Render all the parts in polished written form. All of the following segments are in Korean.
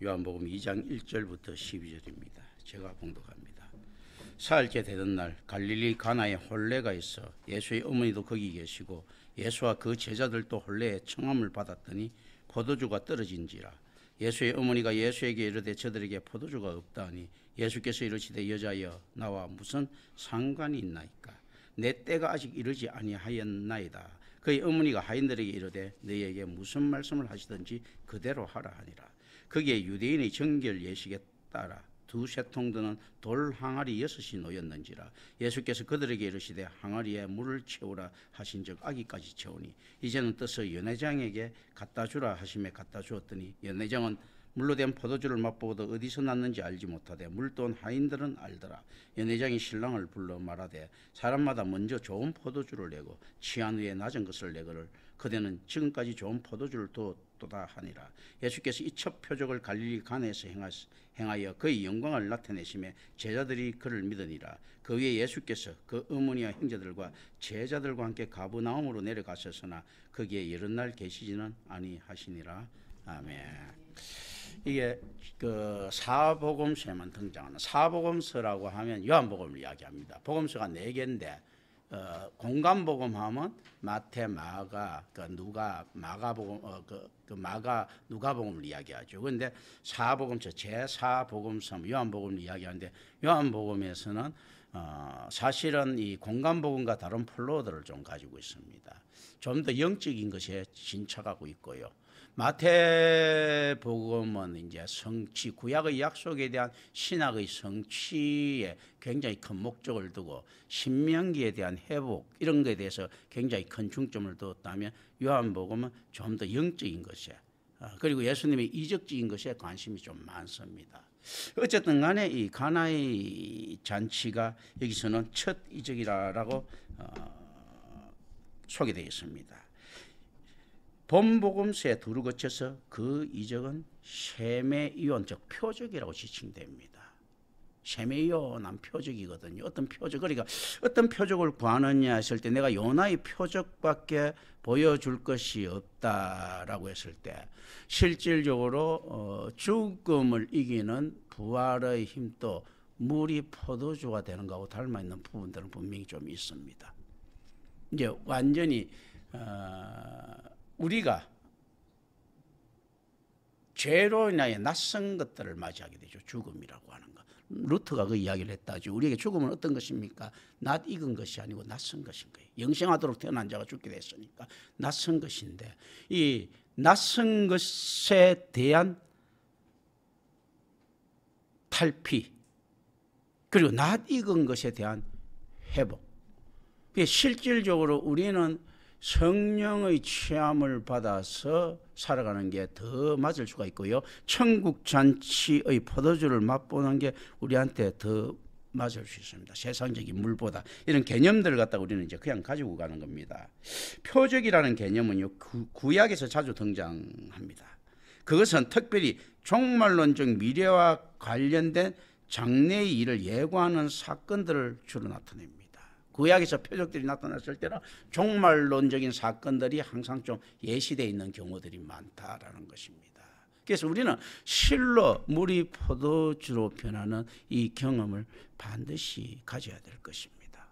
요한복음 2장 1절부터 12절입니다. 제가 봉독합니다. 사흘째 되던 날 갈릴리 가나에 혼례가 있어 예수의 어머니도 거기 계시고 예수와 그 제자들도 혼례에 청함을 받았더니 포도주가 떨어진지라. 예수의 어머니가 예수에게 이르되 저들에게 포도주가 없다 하니 예수께서 이르시되 여자여 나와 무슨 상관이 있나이까? 내 때가 아직 이르지 아니하였나이다. 그의 어머니가 하인들에게 이르되 너희에게 무슨 말씀을 하시든지 그대로 하라 하니라. 거기에 유대인의 정결 예식에 따라 두세 통 드는 돌 항아리 6이 놓였는지라. 예수께서 그들에게 이르시되 항아리에 물을 채우라 하신즉 아기까지 채우니 이제는 떠서 연회장에게 갖다 주라 하심에 갖다 주었더니 연회장은 물로 된 포도주를 맛보고도 어디서 났는지 알지 못하되 물도 온 하인들은 알더라. 연회장이 신랑을 불러 말하되 사람마다 먼저 좋은 포도주를 내고 취한 후에 낮은 것을 내거를 그대는 지금까지 좋은 포도주를 두었도다 하니라. 예수께서 이 첫 표적을 갈릴리 가나에서 행하여 그의 영광을 나타내심에 제자들이 그를 믿으니라. 그 위에 예수께서 그 어머니와 형제들과 제자들과 함께 가버나움으로 내려가셨으나 거기에 여러 날 계시지는 아니하시니라. 아멘. 이게 그 사복음서에만 등장하는 사복음서라고 하면 요한복음을 이야기합니다. 복음서가 4개인데 공간복음 하면 마태, 마가, 누가, 마가복음, 마가, 누가복음을 이야기하죠. 그런데 사복음서, 제4복음서, 요한복음을 이야기하는데 요한복음에서는 사실은 이 공간복음과 다른 플로어들을 좀 가지고 있습니다. 좀 더 영적인 것에 진척하고 있고요. 마태복음은 이제 성취, 구약의 약속에 대한 신학의 성취에 굉장히 큰 목적을 두고 신명기에 대한 회복 이런 것에 대해서 굉장히 큰 중점을 두었다면 요한복음은 좀 더 영적인 것에 그리고 예수님의 이적적인 것에 관심이 좀 많습니다. 어쨌든 간에 이 가나의 잔치가 여기서는 첫 이적이라고 소개되어 있습니다. 본복음서에 두루 거쳐서 그 이적은 세메이온 즉 표적이라고 지칭됩니다. 세메이온한 표적이거든요. 어떤 표적, 그러니까 어떤 표적을 구하느냐 했을 때 내가 요나의 표적밖에 보여줄 것이 없다라고 했을 때 실질적으로 죽음을 이기는 부활의 힘도 물이 포도주가 되는 것하고 닮아 있는 부분들은 분명히 좀 있습니다. 이제 완전히 우리가 죄로 인하여 낯선 것들을 맞이하게 되죠. 죽음이라고 하는 것. 루트가 그 이야기를 했다죠. 우리에게 죽음은 어떤 것입니까? 낯 익은 것이 아니고 낯선 것인 거예요. 영생하도록 태어난 자가 죽게 됐으니까 낯선 것인데 이 낯선 것에 대한 탈피 그리고 낯 익은 것에 대한 회복. 실질적으로 우리는 성령의 체험을 받아서 살아가는 게 더 맞을 수가 있고요. 천국 잔치의 포도주를 맛보는 게 우리한테 더 맞을 수 있습니다. 세상적인 물보다 이런 개념들을 갖다가 우리는 이제 그냥 가지고 가는 겁니다. 표적이라는 개념은요 구약에서 자주 등장합니다. 그것은 특별히 종말론적 미래와 관련된 장래의 일을 예고하는 사건들을 주로 나타냅니다. 구약에서 표적들이 나타났을 때는 종말론적인 사건들이 항상 좀 예시되어 있는 경우들이 많다라는 것입니다. 그래서 우리는 실로 물이 포도주로 변하는 이 경험을 반드시 가져야 될 것입니다.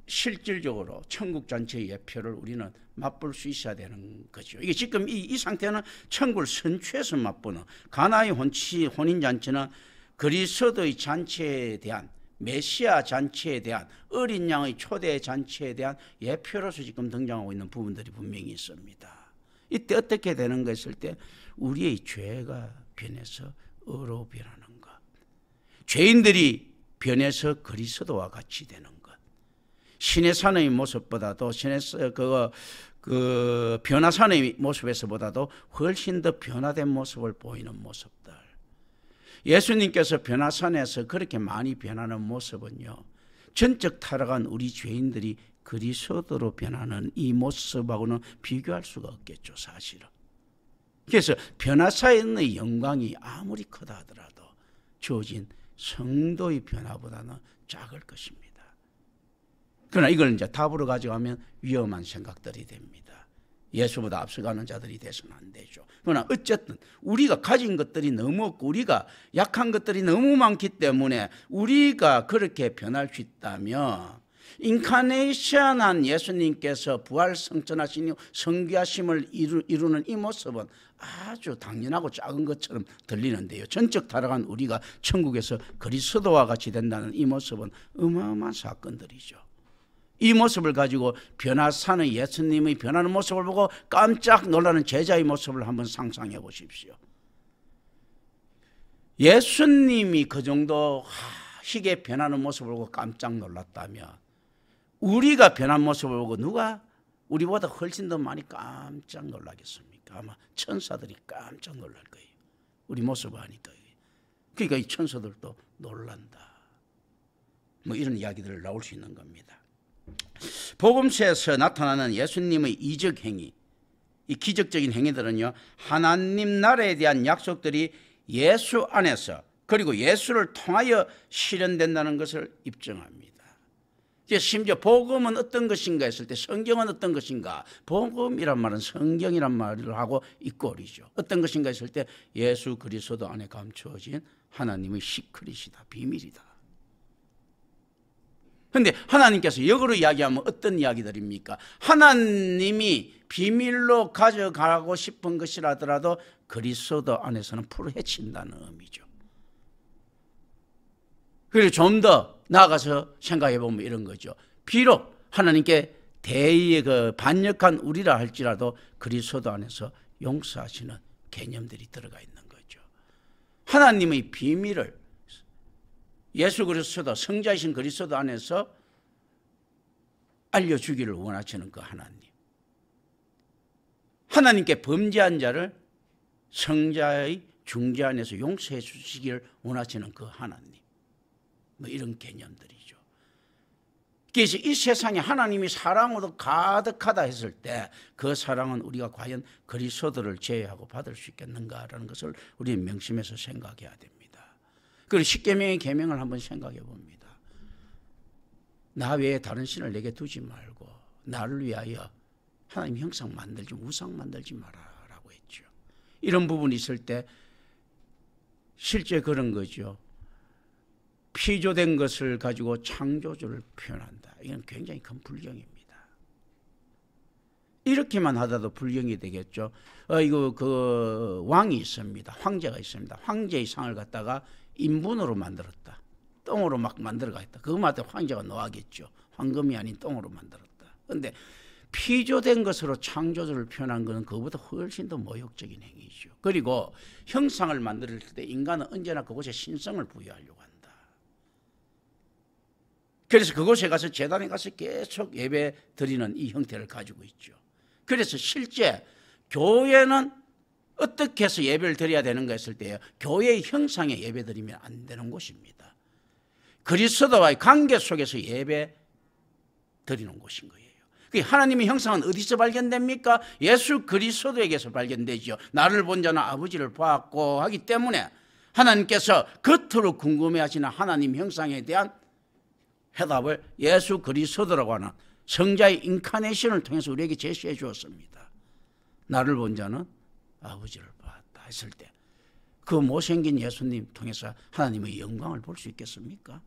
실질적으로 천국 잔치의 예표를 우리는 맛볼 수 있어야 되는 거죠. 이게 지금 이 상태는 천국을 선취해서 맛보는 가나의 혼인잔치는 그리스도의 잔치에 대한 메시아 잔치에 대한 어린 양의 초대 잔치에 대한 예표로서 지금 등장하고 있는 부분들이 분명히 있습니다. 이때 어떻게 되는 거 했을 때 우리의 죄가 변해서 의로 변하는 것, 죄인들이 변해서 그리스도와 같이 되는 것, 신의 산의 모습보다도 변화산의 모습에서보다도 훨씬 더 변화된 모습을 보이는 모습들. 예수님께서 변화산에서 그렇게 많이 변하는 모습은요 전적 타락한 우리 죄인들이 그리스도로 변하는 이 모습하고는 비교할 수가 없겠죠. 사실은. 그래서 변화산의 영광이 아무리 크다 하더라도 주어진 성도의 변화보다는 작을 것입니다. 그러나 이걸 이제 답으로 가져가면 위험한 생각들이 됩니다. 예수보다 앞서가는 자들이 돼서는 안 되죠. 그러나 어쨌든 우리가 가진 것들이 너무 없고 우리가 약한 것들이 너무 많기 때문에 우리가 그렇게 변할 수 있다면 인카네이션한 예수님께서 부활 성천하신 성귀하심을 이루는 이 모습은 아주 당연하고 작은 것처럼 들리는데요. 전적 타락한 우리가 천국에서 그리스도와 같이 된다는 이 모습은 어마어마한 사건들이죠. 이 모습을 가지고 변화사는 예수님의 변하는 모습을 보고 깜짝 놀라는 제자의 모습을 한번 상상해 보십시오. 예수님이 그 정도 희게 변하는 모습을 보고 깜짝 놀랐다면 우리가 변한 모습을 보고 누가 우리보다 훨씬 더 많이 깜짝 놀라겠습니까? 아마 천사들이 깜짝 놀랄 거예요. 우리 모습을 하니까. 그러니까 이 천사들도 놀란다. 뭐 이런 이야기들 나올 수 있는 겁니다. 복음서에서 나타나는 예수님의 이적 행위, 이 기적적인 행위들은요, 하나님 나라에 대한 약속들이 예수 안에서 그리고 예수를 통하여 실현된다는 것을 입증합니다. 심지어 복음은 어떤 것인가 했을 때 성경은 어떤 것인가, 복음이란 말은 성경이란 말을 하고 있고리죠. 어떤 것인가 했을 때 예수 그리스도 안에 감추어진 하나님의 시크릿이다, 비밀이다. 그런데 하나님께서 역으로 이야기하면 어떤 이야기들입니까? 하나님이 비밀로 가져가고 싶은 것이라더라도 그리스도 안에서는 풀어헤친다는 의미죠. 그리고 좀 더 나아가서 생각해 보면 이런 거죠. 비록 하나님께 대의에 반역한 우리라 할지라도 그리스도 안에서 용서하시는 개념들이 들어가 있는 거죠. 하나님의 비밀을 예수 그리스도 성자이신 그리스도 안에서 알려주기를 원하시는 그 하나님. 하나님께 범죄한 자를 성자의 중재 안에서 용서해 주시기를 원하시는 그 하나님. 뭐 이런 개념들이죠. 그래서 이 세상에 하나님이 사랑으로 가득하다 했을 때 그 사랑은 우리가 과연 그리스도를 제외하고 받을 수 있겠는가라는 것을 우리는 명심해서 생각해야 됩니다. 그리고 십계명의 계명을 한번 생각해 봅니다. 나 외에 다른 신을 내게 두지 말고 나를 위하여 하나님 형상 만들지, 우상 만들지 마라라고 했죠. 이런 부분이 있을 때 실제 그런 거죠. 피조된 것을 가지고 창조주를 표현한다. 이건 굉장히 큰 불경입니다. 이렇게만 하다도 불경이 되겠죠. 그 왕이 있습니다. 황제가 있습니다. 황제의 상을 갖다가 인분으로 만들었다. 똥으로 막 만들어가겠다. 그것마다 황제가 노하겠죠. 황금이 아닌 똥으로 만들었다. 그런데 피조된 것으로 창조주를 표현한 것은 그것보다 훨씬 더 모욕적인 행위죠. 그리고 형상을 만들 때 인간은 언제나 그곳에 신성을 부여하려고 한다. 그래서 그곳에 가서 제단에 가서 계속 예배 드리는 이 형태를 가지고 있죠. 그래서 실제 교회는 어떻게 해서 예배를 드려야 되는가 했을 때요, 교회의 형상에 예배 드리면 안 되는 곳입니다. 그리스도와의 관계 속에서 예배 드리는 곳인 거예요. 하나님의 형상은 어디서 발견됩니까? 예수 그리스도에게서 발견되죠. 나를 본 자는 아버지를 보았고 하기 때문에 하나님께서 겉으로 궁금해하시는 하나님 형상에 대한 해답을 예수 그리스도라고 하는 성자의 인카네이션을 통해서 우리에게 제시해 주었습니다. 나를 본 자는 아버지를 보았다 했을 때 그 못생긴 예수님 통해서 하나님의 영광을 볼 수 있겠습니까?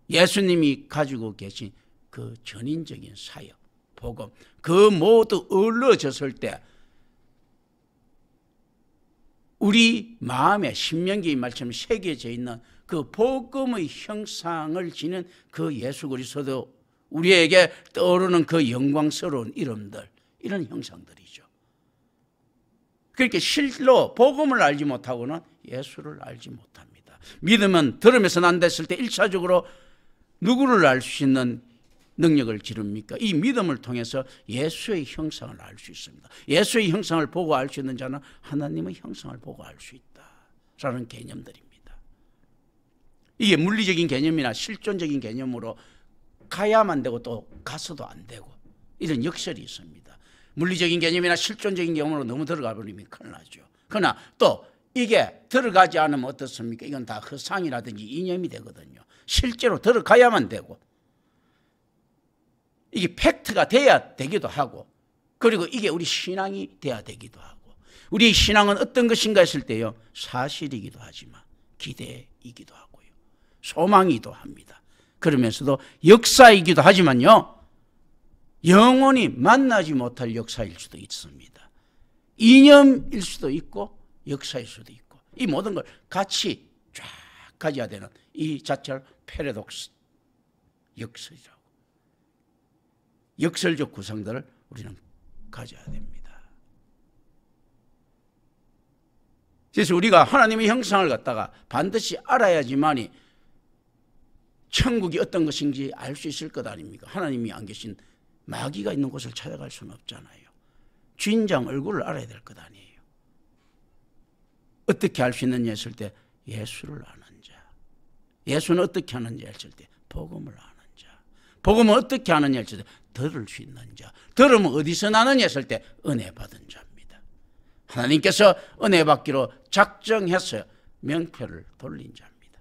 예수님이 가지고 계신 그 전인적인 사역, 복음, 그 모두 어우러졌을 때 우리 마음에 신명기의 말처럼 새겨져 있는 그 복음의 형상을 지닌 그 예수 그리스도, 우리에게 떠오르는 그 영광스러운 이름들, 이런 형상들이죠. 그렇게 실로 복음을 알지 못하고는 예수를 알지 못합니다. 믿음은 들으면서 난다 했을 때 1차적으로 누구를 알 수 있는 능력을 기릅니까? 이 믿음을 통해서 예수의 형상을 알 수 있습니다. 예수의 형상을 보고 알 수 있는 자는 하나님의 형상을 보고 알 수 있다라는 개념들입니다. 이게 물리적인 개념이나 실존적인 개념으로 가야만 되고 또 가서도 안 되고 이런 역설이 있습니다. 물리적인 개념이나 실존적인 개념으로 너무 들어가 버리면 큰일 나죠. 그러나 또 이게 들어가지 않으면 어떻습니까? 이건 다 허상이라든지 이념이 되거든요. 실제로 들어가야만 되고 이게 팩트가 돼야 되기도 하고 그리고 이게 우리 신앙이 돼야 되기도 하고, 우리 신앙은 어떤 것인가 했을 때요, 사실이기도 하지만 기대이기도 하고요, 소망이기도 합니다. 그러면서도 역사이기도 하지만요, 영원히 만나지 못할 역사일 수도 있습니다. 이념일 수도 있고 역사일 수도 있고, 이 모든 걸 같이 쫙 가져야 되는 이 자체를 패러독스, 역설이라고, 역설적 구성들을 우리는 가져야 됩니다. 그래서 우리가 하나님의 형상을 갖다가 반드시 알아야지만이 천국이 어떤 것인지 알 수 있을 것 아닙니까? 하나님이 안 계신 마귀가 있는 곳을 찾아갈 수는 없잖아요. 주인장 얼굴을 알아야 될 것 아니에요. 어떻게 알 수 있느냐 했을 때 예수를 아는 자, 예수는 어떻게 하는지 했을 때 복음을 아는 자, 복음은 어떻게 하느냐 했을 때 들을 수 있는 자, 들으면 어디서 나느냐 했을 때 은혜 받은 자입니다. 하나님께서 은혜 받기로 작정해서 명패를 돌린 자입니다.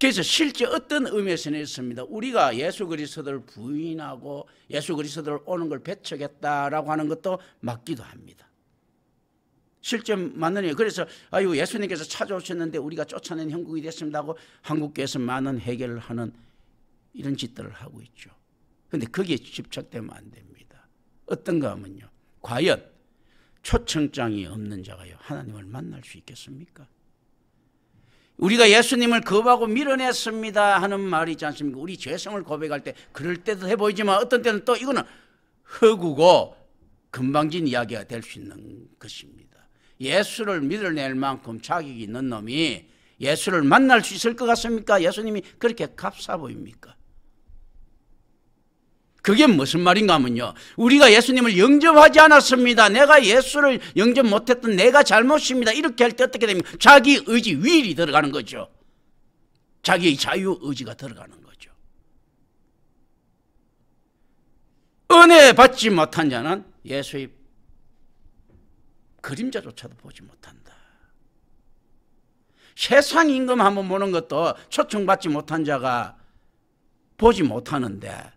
그래서 실제 어떤 의미에서는 있습니다. 우리가 예수 그리스도를 부인하고 예수 그리스도를 오는 걸 배척했다라고 하는 것도 맞기도 합니다. 실제 맞는 일이에요. 그래서 아유, 예수님께서 찾아오셨는데 우리가 쫓아낸 형국이 됐습니다 하고 한국교회에서 많은 해결을 하는 이런 짓들을 하고 있죠. 그런데 거기에 집착되면 안 됩니다. 어떤가 하면요, 과연 초청장이 없는 자가요 하나님을 만날 수 있겠습니까? 우리가 예수님을 거부하고 밀어냈습니다 하는 말이 있지 않습니까? 우리 죄성을 고백할 때 그럴 때도 해 보이지만 어떤 때는 또 이거는 허구고 금방진 이야기가 될 수 있는 것입니다. 예수를 밀어낼 만큼 자격이 있는 놈이 예수를 만날 수 있을 것 같습니까? 예수님이 그렇게 값싸 보입니까? 그게 무슨 말인가 하면요, 우리가 예수님을 영접하지 않았습니다, 내가 예수를 영접 못했던 내가 잘못입니다, 이렇게 할 때 어떻게 됩니까? 자기 의지 윌이 들어가는 거죠. 자기의 자유의지가 들어가는 거죠. 은혜 받지 못한 자는 예수의 그림자조차도 보지 못한다. 세상 임금 한번 보는 것도 초청받지 못한 자가 보지 못하는데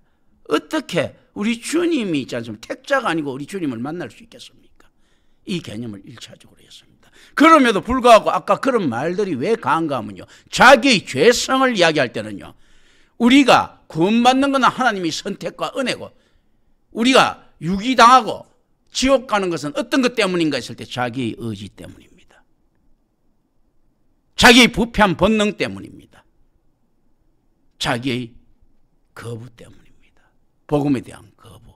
어떻게 우리 주님이 있지 않습니까? 택자가 아니고 우리 주님을 만날 수 있겠습니까? 이 개념을 1차적으로 했습니다. 그럼에도 불구하고 아까 그런 말들이 왜 강한가 하면요, 자기의 죄성을 이야기할 때는요, 우리가 구원받는 것은 하나님의 선택과 은혜고, 우리가 유기당하고 지옥 가는 것은 어떤 것 때문인가 했을 때 자기의 의지 때문입니다. 자기의 부패한 본능 때문입니다. 자기의 거부 때문입니다. 복음에 대한 거부.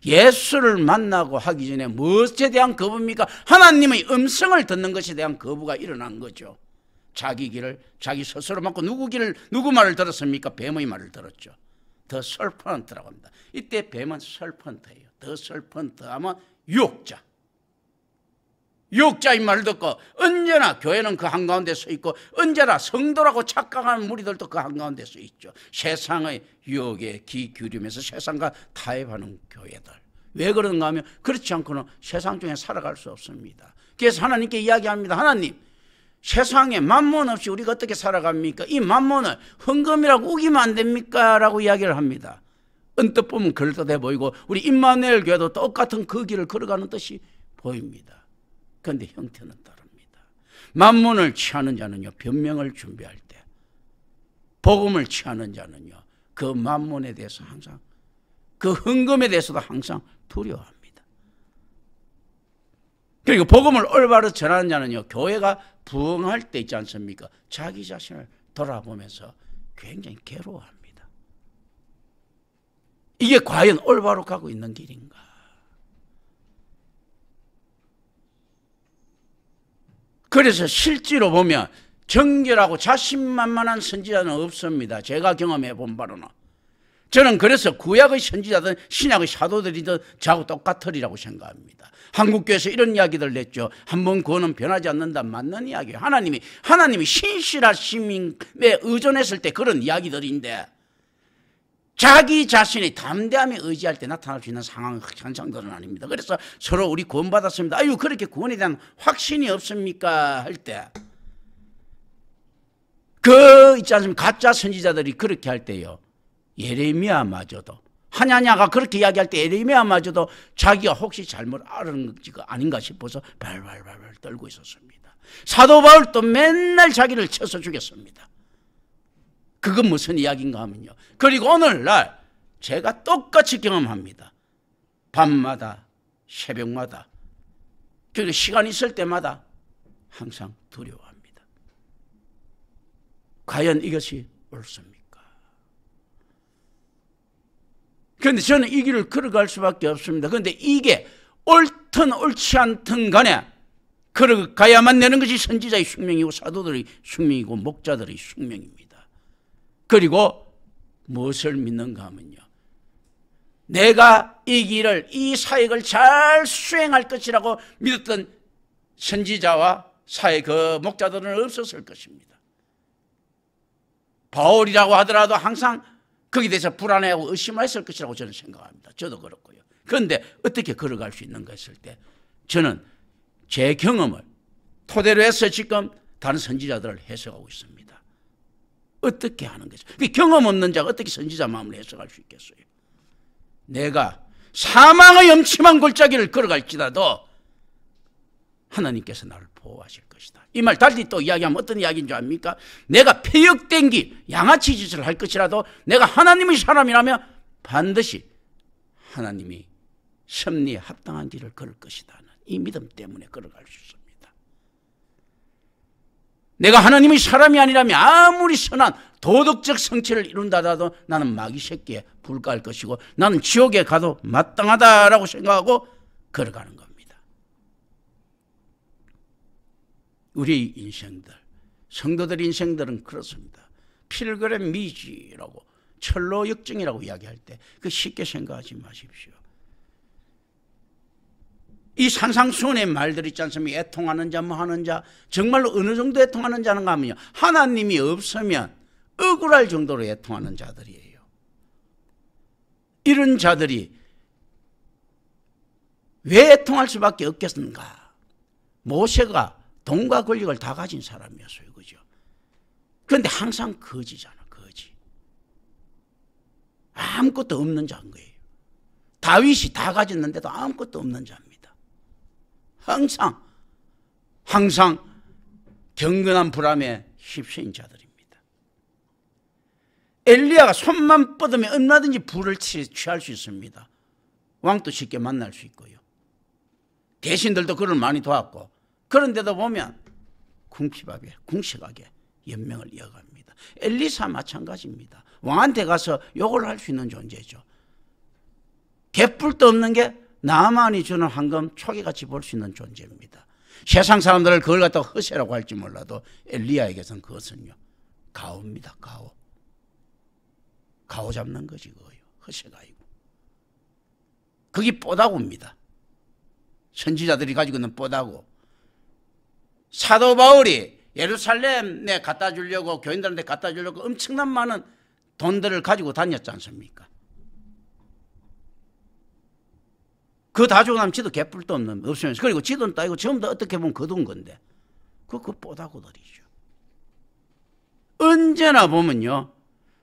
예수를 만나고 하기 전에 무엇에 대한 거부입니까? 하나님의 음성을 듣는 것에 대한 거부가 일어난 거죠. 자기 길을 자기 스스로 막고 누구 말을 들었습니까? 뱀의 말을 들었죠. 더 설펀트라고 합니다. 이때 뱀은 설펀트예요. 더 설펀트 하면 유혹자. 유혹자의 말을 듣고 언제나 교회는 그 한가운데 서 있고 언제나 성도라고 착각하는 무리들도 그 한가운데 서 있죠. 세상의 유혹에 귀 기울이면서 세상과 타협하는 교회들. 왜 그런가 하면 그렇지 않고는 세상 중에 살아갈 수 없습니다. 그래서 하나님께 이야기합니다. 하나님, 세상에 만몬 없이 우리가 어떻게 살아갑니까? 이 만몬을 헌금이라고 우기면 안 됩니까? 라고 이야기를 합니다. 언뜻 보면 그럴듯해 보이고 우리 임마누엘 교회도 똑같은 그 길을 걸어가는 듯이 보입니다. 그런데 형태는 다릅니다. 만몬을 취하는 자는요, 변명을 준비할 때, 복음을 취하는 자는요, 그 만몬에 대해서 항상, 그 헌금에 대해서도 항상 두려워합니다. 그리고 복음을 올바로 전하는 자는요, 교회가 부흥할 때 있지 않습니까? 자기 자신을 돌아보면서 굉장히 괴로워합니다. 이게 과연 올바로 가고 있는 길인가? 그래서 실제로 보면 정결하고 자신만만한 선지자는 없습니다. 제가 경험해 본 바로는. 저는 그래서 구약의 선지자든 신약의 사도들이든 저하고 똑같으리라고 생각합니다. 한국교회에서 이런 이야기들 냈죠. 한번 구원은 변하지 않는다. 맞는 이야기예요. 하나님이 신실하심에 의존했을 때 그런 이야기들인데, 자기 자신의 담대함에 의지할 때 나타날 수 있는 상황, 현상들은 아닙니다. 그래서 서로 우리 구원받았습니다. 아유, 그렇게 구원에 대한 확신이 없습니까? 할 때, 있지 않습니까? 가짜 선지자들이 그렇게 할 때요, 예레미야마저도, 하냐냐가 그렇게 이야기할 때 예레미야마저도 자기가 혹시 잘못 아는 거 아닌가 싶어서 발발발발 떨고 있었습니다. 사도 바울도 맨날 자기를 쳐서 죽였습니다. 그건 무슨 이야기인가 하면요, 그리고 오늘날 제가 똑같이 경험합니다. 밤마다, 새벽마다, 그리고 시간 있을 때마다 항상 두려워합니다. 과연 이것이 옳습니까? 그런데 저는 이 길을 걸어갈 수밖에 없습니다. 그런데 이게 옳든 옳지 않든 간에 걸어가야만 되는 것이 선지자의 숙명이고 사도들의 숙명이고 목자들의 숙명입니다. 그리고 무엇을 믿는가 하면요, 내가 이 길을, 이 사역을 잘 수행할 것이라고 믿었던 선지자와 사회 그 목자들은 없었을 것입니다. 바울이라고 하더라도 항상 거기에 대해서 불안해하고 의심했을 것이라고 저는 생각합니다. 저도 그렇고요. 그런데 어떻게 걸어갈 수 있는가 했을 때 저는 제 경험을 토대로 해서 지금 다른 선지자들을 해석하고 있습니다. 어떻게 하는 거죠? 경험 없는 자가 어떻게 선지자 마음을 해석할 수 있겠어요? 내가 사망의 엄침한 골짜기를 걸어갈지라도 하나님께서 나를 보호하실 것이다. 이 말 달리 또 이야기하면 어떤 이야기인 줄 압니까? 내가 폐역된 길, 양아치 짓을 할 것이라도 내가 하나님의 사람이라면 반드시 하나님이 섭리에 합당한 길을 걸을 것이다. 이 믿음 때문에 걸어갈 수 있습니다. 내가 하나님의 사람이 아니라면 아무리 선한 도덕적 성취를 이룬다 하더라도 나는 마귀 새끼에 불과할 것이고 나는 지옥에 가도 마땅하다라고 생각하고 걸어가는 겁니다. 우리 인생들, 성도들 인생들은 그렇습니다. 필그램 미지라고, 철로 역정이라고 이야기할 때 그 쉽게 생각하지 마십시오. 이 산상수훈의 말들 있지 않습니까? 애통하는 자, 뭐 하는 자, 정말로 어느 정도 애통하는 자는가 하면요, 하나님이 없으면 억울할 정도로 애통하는 자들이에요. 이런 자들이 왜 애통할 수밖에 없겠는가? 모세가 돈과 권력을 다 가진 사람이었어요. 그죠? 그런데 항상 거지잖아, 거지. 아무것도 없는 자인 거예요. 다윗이 다 가졌는데도 아무것도 없는 자입니다. 항상 경건한 불암에 휩쓰인 자들입니다. 엘리야가 손만 뻗으면 얼마든지 불을 취할 수 있습니다. 왕도 쉽게 만날 수 있고요. 대신들도 그를 많이 도왔고, 그런데도 보면 궁핍하게, 궁식하게 연명을 이어갑니다. 엘리사 마찬가지입니다. 왕한테 가서 욕을 할 수 있는 존재죠. 개뿔도 없는 게 나만이 주는 황금 초기같이 볼 수 있는 존재입니다. 세상 사람들을 그걸 갖다가 허세라고 할지 몰라도 엘리야에게서는 그것은요, 가오입니다. 가오. 가오 잡는 거지, 그거요. 허세가 아니고. 그게 뽀다구입니다. 선지자들이 가지고 있는 뽀다구. 사도 바울이 예루살렘에 갖다 주려고, 교인들한테 갖다 주려고 엄청난 많은 돈들을 가지고 다녔지 않습니까? 그거 다 주고 나면 지도 개뿔도 없으면서, 그리고 지도는 따이고 전부 다 어떻게 보면 거둔 건데, 그거 뽀다구들이죠. 언제나 보면요,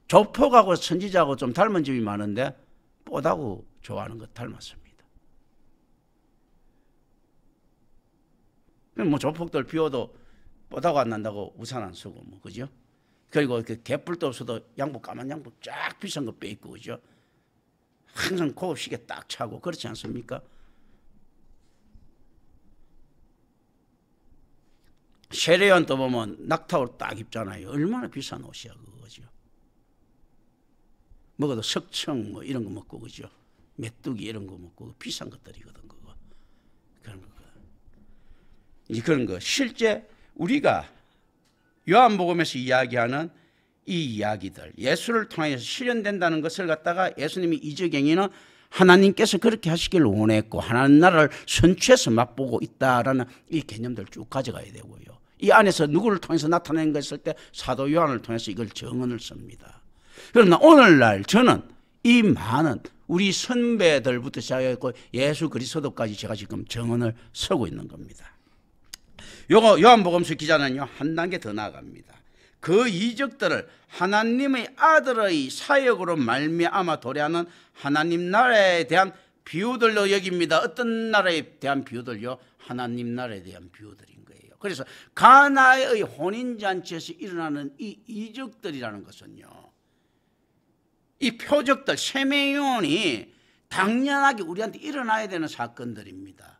조폭하고 선지자하고 좀 닮은 점이 많은데 뽀다구 좋아하는 것 닮았습니다. 뭐 조폭들 비 오도 뽀다구 안 난다고 우산 안 쓰고, 뭐, 그죠? 그리고 그 개뿔도 없어도 양복, 까만 양복 쫙 비싼 거 빼입고, 그죠? 항상 고급 시계 딱 차고, 그렇지 않습니까? 세례요한도 보면 낙타옷 딱 입잖아요. 얼마나 비싼 옷이야, 그거죠. 먹어도 석청 뭐 이런 거 먹고, 그죠? 메뚜기 이런 거 먹고, 비싼 것들이거든, 그거. 그런 거. 이제 그런 거. 실제 우리가 요한복음에서 이야기하는 이 이야기들, 예수를 통해서 실현된다는 것을 갖다가 예수님이 이적행위는 하나님께서 그렇게 하시길 원했고 하나님 나라를 선취해서 맛보고 있다라는 이 개념들을 쭉 가져가야 되고요. 이 안에서 누구를 통해서 나타낸 것일 때 사도 요한을 통해서 이걸 정언을 씁니다. 그러나 오늘날 저는 이 많은 우리 선배들부터 시작했고 예수 그리스도까지 제가 지금 정언을 서고 있는 겁니다. 요거 요한복음서 기자는요, 한 단계 더 나아갑니다. 그 이적들을 하나님의 아들의 사역으로 말미암아 도래하는 하나님 나라에 대한 비유들로 여깁니다. 어떤 나라에 대한 비유들요? 하나님 나라에 대한 비유들인 거예요. 그래서 가나의 혼인잔치에서 일어나는 이 이적들이라는 것은요, 이 표적들, 세메온이 당연하게 우리한테 일어나야 되는 사건들입니다.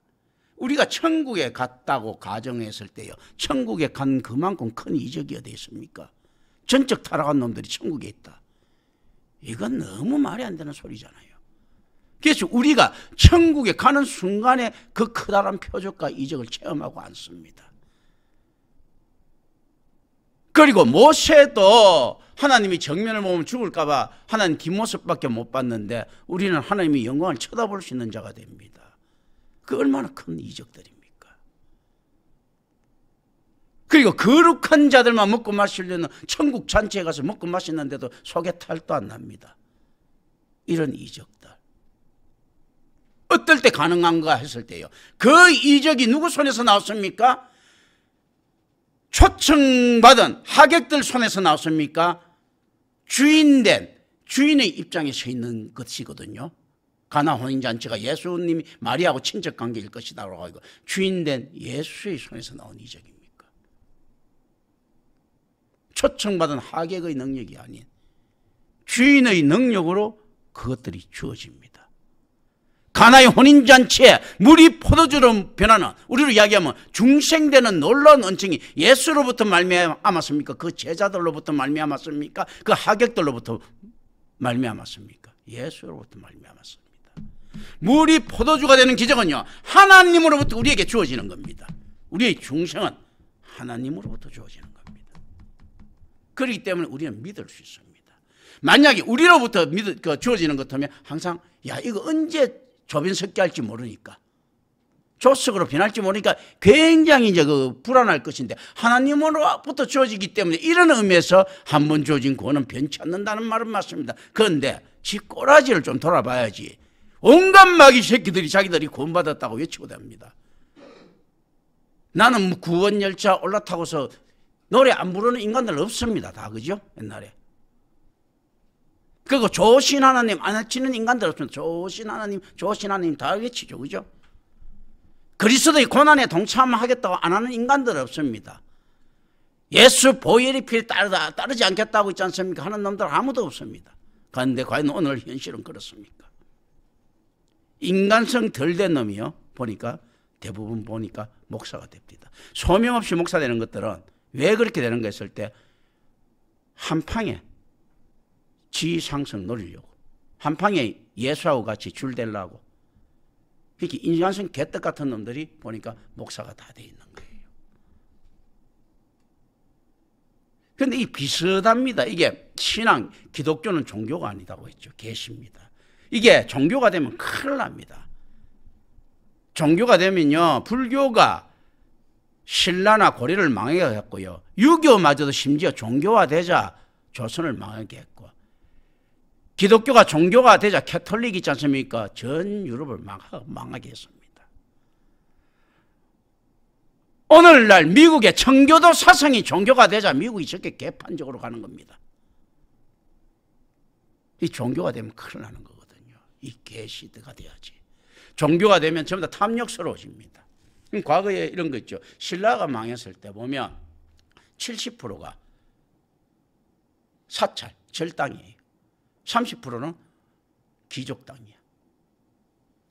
우리가 천국에 갔다고 가정했을 때요, 천국에 간 그만큼 큰 이적이 어디 있습니까? 전적 타락한 놈들이 천국에 있다. 이건 너무 말이 안 되는 소리잖아요. 그래서 우리가 천국에 가는 순간에 그 커다란 표적과 이적을 체험하고 않습니다. 그리고 모세도 하나님이 정면을 보면 죽을까 봐 하나님 뒷모습밖에 못 봤는데 우리는 하나님의 영광을 쳐다볼 수 있는 자가 됩니다. 그 얼마나 큰 이적들입니까? 그리고 거룩한 자들만 먹고 마시려는 천국 잔치에 가서 먹고 마시는데도 속에 탈도 안 납니다. 이런 이적들. 어떨 때 가능한가 했을 때요, 그 이적이 누구 손에서 나왔습니까? 초청받은 하객들 손에서 나왔습니까? 주인된 주인의 입장에 서 있는 것이거든요. 가나 혼인잔치가 예수님이 마리아하고 친척관계일 것이다라고 하고, 주인된 예수의 손에서 나온 이적입니까? 초청받은 하객의 능력이 아닌 주인의 능력으로 그것들이 주어집니다. 가나의 혼인잔치에 물이 포도주로 변하는, 우리로 이야기하면 중생되는 놀라운 은총이 예수로부터 말미암았습니까? 그 제자들로부터 말미암았습니까? 그 하객들로부터 말미암았습니까? 예수로부터 말미암았습니다. 물이 포도주가 되는 기적은요, 하나님으로부터 우리에게 주어지는 겁니다. 우리의 중생은 하나님으로부터 주어지는 겁니다. 그렇기 때문에 우리는 믿을 수 있습니다. 만약에 우리로부터 주어지는 것 같으면 항상 야, 이거 언제 조변석기 할지 모르니까, 조석으로 변할지 모르니까 굉장히 이제 불안할 것인데, 하나님으로부터 주어지기 때문에 이런 의미에서 한 번 주어진 구원은 변치 않는다는 말은 맞습니다. 그런데 지 꼬라지를 좀 돌아봐야지. 온갖 마귀 새끼들이 자기들이 구원받았다고 외치고 다닙니다. 나는 구원 열차 올라타고서 노래 안 부르는 인간들 없습니다. 다, 그죠? 옛날에. 그리고 좋으신 하나님 안 외치는 인간들 없습니다. 좋으신 하나님 다 외치죠. 그죠? 그리스도의 고난에 동참하겠다고 안 하는 인간들 없습니다. 예수 보혈의 피를 따르지 않겠다고 있지 않습니까? 하는 놈들 아무도 없습니다. 그런데 과연 오늘 현실은 그렇습니까? 인간성 덜 된 놈이요, 보니까 대부분 보니까 목사가 됩니다. 소명 없이 목사 되는 것들은 왜 그렇게 되는가 했을 때, 한팡에 지상승 노리려고, 한팡에 예수하고 같이 줄 대려고, 이렇게 인간성 개떡 같은 놈들이 보니까 목사가 다 돼 있는 거예요. 그런데 이 비슷합니다. 이게 신앙, 기독교는 종교가 아니다고 했죠. 계시입니다. 이게 종교가 되면 큰일 납니다. 종교가 되면요, 불교가 신라나 고려를 망하게 했고요, 유교마저도 심지어 종교화되자 조선을 망하게 했고, 기독교가 종교가 되자 캐톨릭이 있지 않습니까? 전 유럽을 망하게 했습니다. 오늘날 미국의 청교도 사상이 종교가 되자 미국이 저렇게 개판적으로 가는 겁니다. 이 종교가 되면 큰일 나는 거거든요. 이 개시대가 돼야지. 종교가 되면 전부 다 탐욕스러워집니다. 과거에 이런 거 있죠. 신라가 망했을 때 보면 70%가 사찰, 절당이에요. 30%는 귀족 땅이야.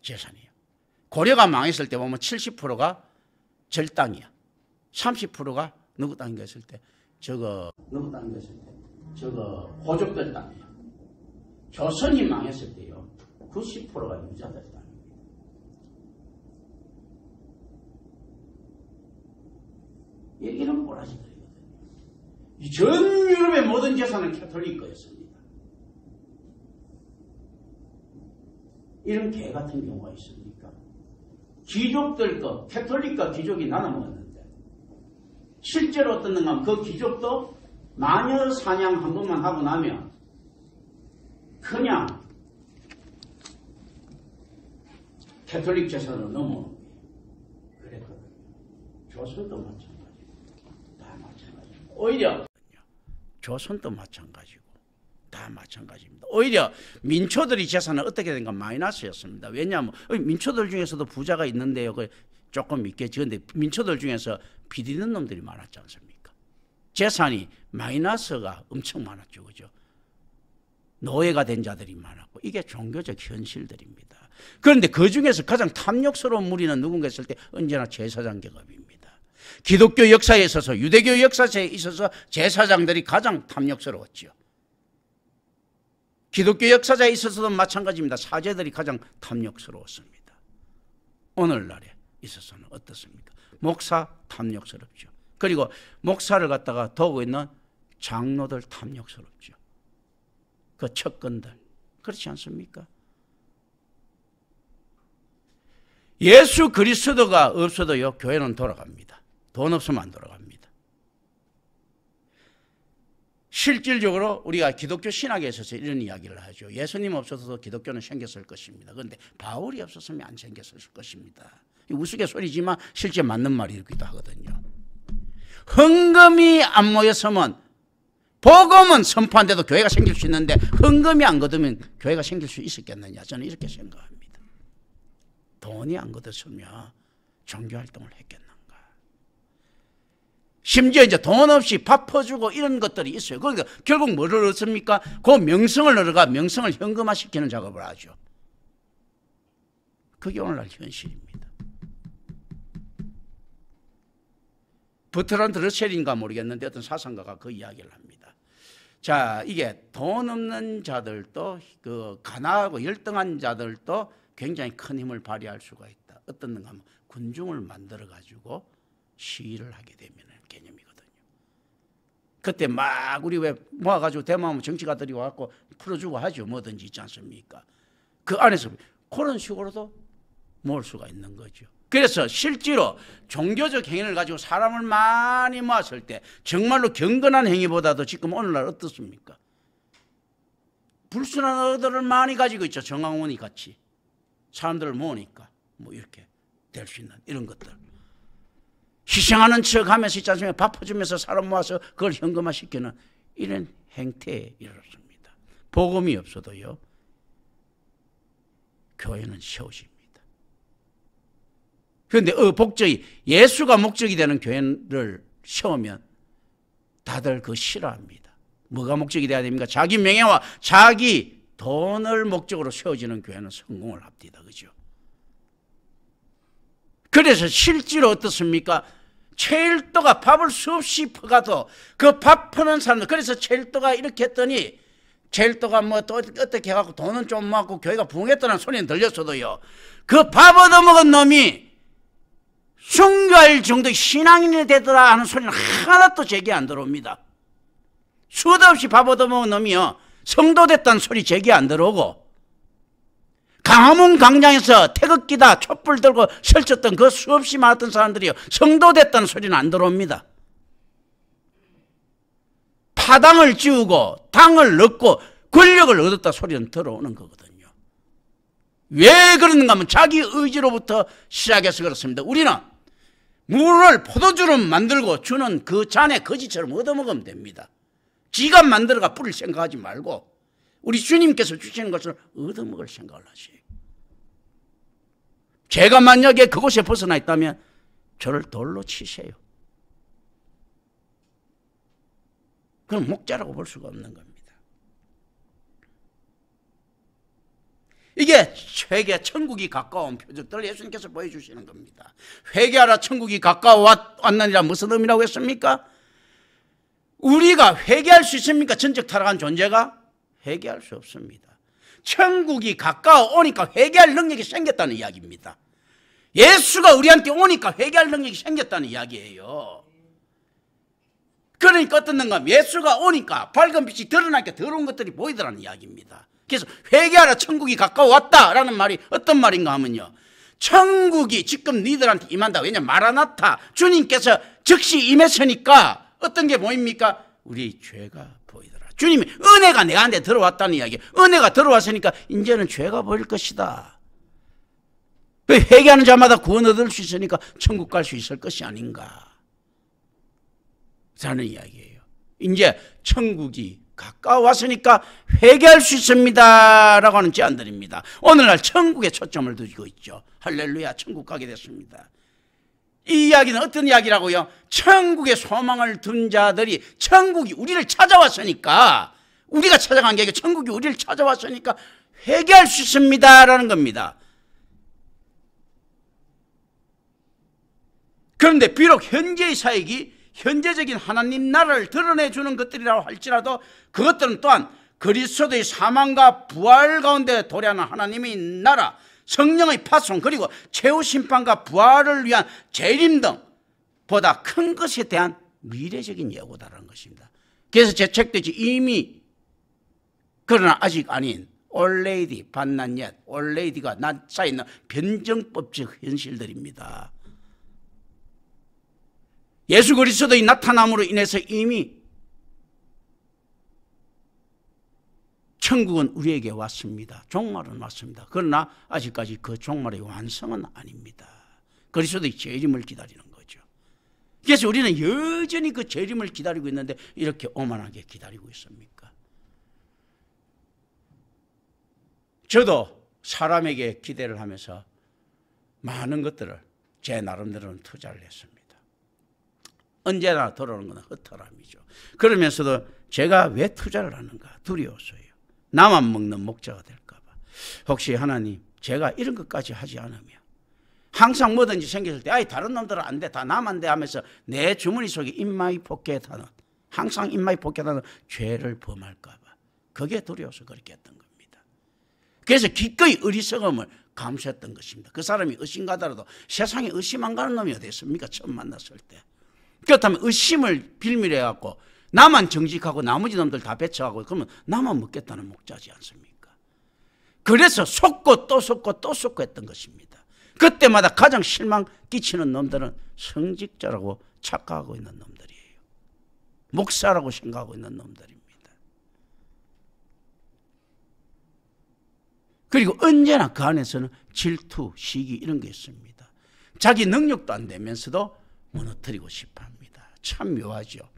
재산이에요. 고려가 망했을 때 보면 70%가 절땅이야. 30%가 누구 땅인가 했을 때, 누구 땅인가 했을 때, 호족들 땅이야. 조선이 망했을 때요, 90%가 유자들 땅입니다. 이런 꼬라지들이거든요. 전 유럽의 모든 재산은 캐톨릭 거였습니다. 이런 개 같은 경우가 있습니까? 귀족들 거, 캐톨릭과 귀족이 나눠 먹었는데, 실제로 어떻는가 하면 그 귀족도 마녀 사냥 한 번만 하고 나면 그냥 캐톨릭 재산으로 넘어오는 거예요. 그랬거든요. 조선도 마찬가지고 다 마찬가지고. 오히려 조선도 마찬가지고 다 마찬가지입니다. 오히려 민초들이 재산은 어떻게 된가 마이너스였습니다. 왜냐하면 민초들 중에서도 부자가 있는데요. 조금 있겠지. 그런데 민초들 중에서 비리는 놈들이 많았지 않습니까? 재산이 마이너스가 엄청 많았죠. 그죠? 노예가 된 자들이 많았고 이게 종교적 현실들입니다. 그런데 그 중에서 가장 탐욕스러운 무리는 누군가 했을 때 언제나 제사장 계급입니다. 기독교 역사에 있어서 유대교 역사에 있어서 제사장들이 가장 탐욕스러웠죠. 기독교 역사에 있어서도 마찬가지입니다. 사제들이 가장 탐욕스러웠습니다. 오늘날에 있어서는 어떻습니까? 목사 탐욕스럽죠. 그리고 목사를 갖다가 도우고 있는 장로들 탐욕스럽죠. 그 척근들 그렇지 않습니까? 예수 그리스도가 없어도요 교회는 돌아갑니다. 돈 없으면 안 돌아갑니다. 실질적으로 우리가 기독교 신학에 있어서 이런 이야기를 하죠. 예수님 없어서도 기독교는 생겼을 것입니다. 그런데 바울이 없었으면 안 생겼을 것입니다. 우스갯소리지만 실제 맞는 말이기도 하거든요. 헌금이 안 모였으면 복음은 선포한데도 교회가 생길 수 있는데 헌금이 안 거두면 교회가 생길 수 있었겠느냐, 저는 이렇게 생각합니다. 돈이 안 거뒀으면 종교활동을 했겠는가. 심지어 이제 돈 없이 밥 퍼주고 이런 것들이 있어요. 그러니까 결국 뭐를 얻습니까? 그 명성을 얻어가 명성을 현금화시키는 작업을 하죠. 그게 오늘날 현실입니다. 버트란드 러셀인가 모르겠는데 어떤 사상가가 그 이야기를 합니다. 자, 이게 돈 없는 자들도 그 가난하고 열등한 자들도 굉장히 큰 힘을 발휘할 수가 있다. 어떤가 하면 군중을 만들어 가지고 시위를 하게 되면 개념이거든요. 그때 막 우리 왜 모아가지고 대모하면 정치가들이 와갖고 풀어주고 하죠. 뭐든지 있지 않습니까? 그 안에서 그런 식으로도 모을 수가 있는 거죠. 그래서 실제로 종교적 행위를 가지고 사람을 많이 모았을 때 정말로 경건한 행위보다도 지금 오늘날 어떻습니까? 불순한 의도를 많이 가지고 있죠. 정황원이 같이 사람들을 모으니까 뭐 이렇게 될 수 있는 이런 것들. 희생하는 척 하면서 있지 않습니까? 밥 퍼주면서 사람 모아서 그걸 현금화시키는 이런 행태에 이르렀습니다. 복음이 없어도요 교회는 세워집니다. 그런데 목적이 예수가 목적이 되는 교회를 세우면 다들 그거 싫어합니다. 뭐가 목적이 돼야 됩니까? 자기 명예와 자기 돈을 목적으로 세워지는 교회는 성공을 합니다. 그죠? 그래서 실제로 어떻습니까? 체일도가 밥을 수없이 퍼가도 그 밥 퍼는 사람들, 그래서 체일도가 이렇게 했더니 체일도가 뭐 또 어떻게 해갖고 돈은 좀 모았고 교회가 부흥했다는 소리는 들렸어도요, 그 밥 얻어먹은 놈이 순교할 정도의 신앙인이 되더라 하는 소리는 하나도 제게 안 들어옵니다. 수도 없이 밥 얻어먹은 놈이요 성도 됐다는 소리 제게 안 들어오고, 강화문 광장에서 태극기다 촛불 들고 설쳤던 그 수없이 많았던 사람들이요 성도 됐다는 소리는 안 들어옵니다. 파당을 지우고 당을 넣고 권력을 얻었다 소리는 들어오는 거거든요. 왜 그러는가 하면 자기 의지로부터 시작해서 그렇습니다. 우리는 물을 포도주로 만들고 주는 그 잔에 거지처럼 얻어먹으면 됩니다. 지가 만들어가 뿌릴 생각하지 말고 우리 주님께서 주시는 것을 얻어먹을 생각을 하세요. 제가 만약에 그곳에 벗어나 있다면 저를 돌로 치세요. 그럼 목자라고 볼 수가 없는 겁니다. 이게 회개, 천국이 가까운 표적들 예수님께서 보여주시는 겁니다. 회개하라 천국이 가까워왔느니라 무슨 의미라고 했습니까? 우리가 회개할 수 있습니까? 전적 타락한 존재가? 회개할 수 없습니다. 천국이 가까워 오니까 회개할 능력이 생겼다는 이야기입니다. 예수가 우리한테 오니까 회개할 능력이 생겼다는 이야기예요. 그러니까 어떻는가 하면 예수가 오니까 밝은 빛이 드러나니까 더러운 것들이 보이더라는 이야기입니다. 그래서 회개하라 천국이 가까워왔다라는 말이 어떤 말인가 하면요, 천국이 지금 니들한테 임한다. 왜냐하면 마라나타 주님께서 즉시 임했으니까 어떤 게 보입니까? 우리 죄가 보이더라. 주님이 은혜가 내한테 들어왔다는 이야기. 은혜가 들어왔으니까 이제는 죄가 보일 것이다. 회개하는 자마다 구원 얻을 수 있으니까 천국 갈 수 있을 것이 아닌가 하는 이야기예요. 이제 천국이 가까워왔으니까 회개할 수 있습니다 라고 하는 제안들입니다. 오늘날 천국에 초점을 두고 있죠. 할렐루야, 천국 가게 됐습니다. 이 이야기는 어떤 이야기라고요? 천국에 소망을 둔 자들이 천국이 우리를 찾아왔으니까, 우리가 찾아간 게 아니라 천국이 우리를 찾아왔으니까 회개할 수 있습니다 라는 겁니다. 그런데 비록 현재의 사역이 현재적인 하나님 나라를 드러내주는 것들이라고 할지라도 그것들은 또한 그리스도의 사망과 부활 가운데 도래하는 하나님의 나라, 성령의 파송, 그리고 최후 심판과 부활을 위한 재림 등 보다 큰 것에 대한 미래적인 예고다라는 것입니다. 그래서 제 책도 이미 그러나 아직 아닌 already but not yet, already가 not 쌓여있는 변정법적 현실들입니다. 예수 그리스도의 나타남으로 인해서 이미 천국은 우리에게 왔습니다. 종말은 왔습니다. 그러나 아직까지 그 종말의 완성은 아닙니다. 그리스도의 재림을 기다리는 거죠. 그래서 우리는 여전히 그 재림을 기다리고 있는데 이렇게 오만하게 기다리고 있습니까? 저도 사람에게 기대를 하면서 많은 것들을 제 나름대로는 투자를 했습니다. 언제나 돌아오는 건 헛사람이죠. 그러면서도 제가 왜 투자를 하는가? 두려웠어요. 나만 먹는 목자가 될까 봐. 혹시 하나님, 제가 이런 것까지 하지 않으면 항상 뭐든지 생겼을 때 아이 다른 놈들은 안 돼, 다 나만 돼 하면서 내 주머니 속에 인마이 포켓하는, 항상 인마이 포켓하는 죄를 범할까 봐. 그게 두려워서 그렇게 했던 겁니다. 그래서 기꺼이 어리석음을 감수했던 것입니다. 그 사람이 의심가더라도 세상에 의심 안 가는 놈이 어디 있습니까? 처음 만났을 때. 그렇다면 의심을 빌밀해갖고 나만 정직하고 나머지 놈들 다 배척하고 그러면 나만 먹겠다는 목자지 않습니까? 그래서 속고 또 속고 또 속고 했던 것입니다. 그때마다 가장 실망 끼치는 놈들은 성직자라고 착각하고 있는 놈들이에요. 목사라고 생각하고 있는 놈들입니다. 그리고 언제나 그 안에서는 질투, 시기 이런 게 있습니다. 자기 능력도 안 되면서도 무너뜨리고 싶어합니다. 참 묘하죠.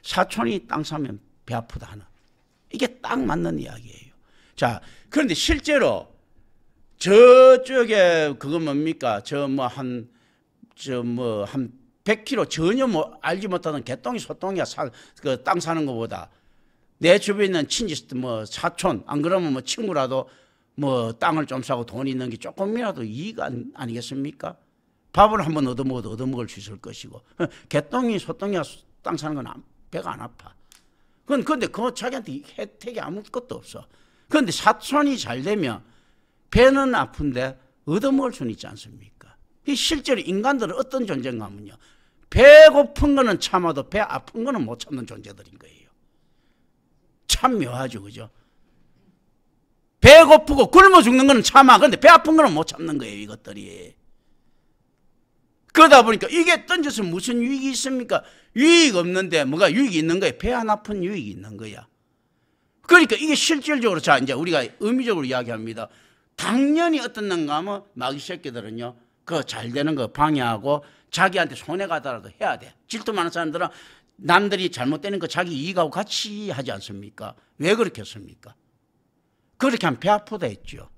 사촌이 땅 사면 배 아프다 하는, 이게 딱 맞는 이야기예요. 자, 그런데 실제로 저쪽에 그거 뭡니까? 한 100km 전혀 뭐 알지 못하는 개똥이 소똥이야. 그 땅 사는 것보다 내 주변에 있는 친지 뭐 사촌, 안 그러면 뭐 친구라도 뭐 땅을 좀 사고 돈 있는 게 조금이라도 이익 아니겠습니까? 밥을 한번 얻어먹어도 얻어먹을 수 있을 것이고, 개똥이 소똥이야 땅 사는 건 배가 안 아파. 그런데 그거 자기한테 혜택이 아무것도 없어. 그런데 사촌이 잘 되면 배는 아픈데 얻어먹을 수는 있지 않습니까? 이 실제로 인간들은 어떤 존재인가 하면요, 배 고픈 거는 참아도 배 아픈 거는 못 참는 존재들인 거예요. 참 묘하죠, 그죠? 배 고프고 굶어 죽는 거는 참아. 그런데 배 아픈 거는 못 참는 거예요, 이것들이. 그러다 보니까 이게 던져서 무슨 유익이 있습니까? 유익 없는데 뭐가 유익이 있는 거야? 배 안 아픈 유익이 있는 거야. 그러니까 이게 실질적으로, 자, 이제 우리가 의미적으로 이야기합니다. 당연히 어떤 놈가 하면 마귀 새끼들은요, 그거 잘 되는 거 방해하고 자기한테 손해가 가더라도 해야 돼. 질투 많은 사람들은 남들이 잘못되는 거 자기 이익하고 같이 하지 않습니까? 왜 그렇게 했습니까? 그렇게 하면 배 아프다 했죠.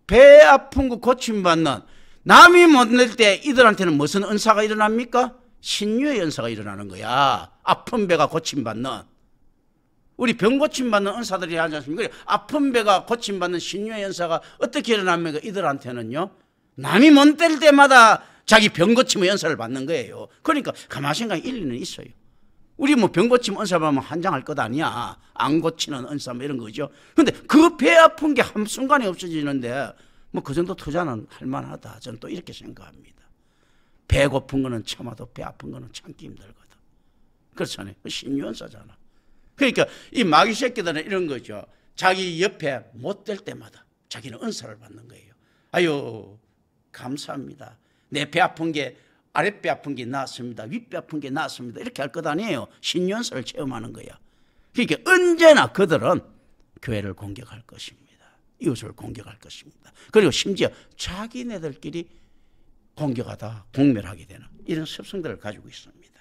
배 아픈 거 고침받는, 남이 못 낼 때 이들한테는 무슨 은사가 일어납니까? 신유의 은사가 일어나는 거야. 아픈 배가 고침받는. 우리 병 고침받는 은사들이 하지 않습니까? 아픈 배가 고침받는 신유의 은사가 어떻게 일어납니까? 이들한테는요, 남이 못 낼 때마다 자기 병 고침의 은사를 받는 거예요. 그러니까 가만히 생각해, 일리는 있어요. 우리 뭐 병 고침 은사 받으면 한장할 것 아니야. 안 고치는 은사 뭐 이런 거죠. 근데 그 배 아픈 게 한순간에 없어지는데 뭐 그 정도 투자는 할만하다. 저는 또 이렇게 생각합니다. 배 고픈 거는 참아도 배 아픈 거는 참기 힘들거든. 그렇잖아요. 신유언사잖아. 그러니까 이 마귀 새끼들은 이런 거죠. 자기 옆에 못 될 때마다 자기는 은사를 받는 거예요. 아유, 감사합니다. 내 배 아픈 게, 아랫배 아픈 게 나았습니다. 윗배 아픈 게 나았습니다. 이렇게 할 것 아니에요. 신유언사를 체험하는 거야. 그러니까 언제나 그들은 교회를 공격할 것입니다. 이웃을 공격할 것입니다. 그리고 심지어 자기네들끼리 공격하다 공멸하게 되는 이런 습성들을 가지고 있습니다.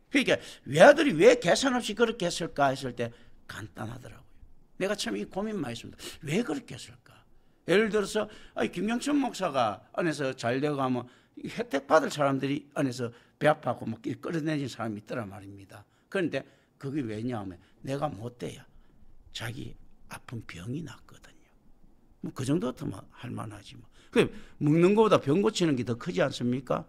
그러니까 외아들이 왜 계산 없이 그렇게 했을까 했을 때 간단하더라고요. 내가 참 이 고민 많이 했습니다. 왜 그렇게 했을까? 예를 들어서 김경천 목사가 안에서 잘 되어가면 혜택 받을 사람들이 안에서 배 아파하고 막 끌어내린 사람이 있더라 말입니다. 그런데 그게 왜냐하면 내가 못 돼야 자기 아픈 병이 났거든요. 뭐 그 정도부터만 할 만하지 뭐. 그 먹는 것보다 병 고치는 게 더 크지 않습니까?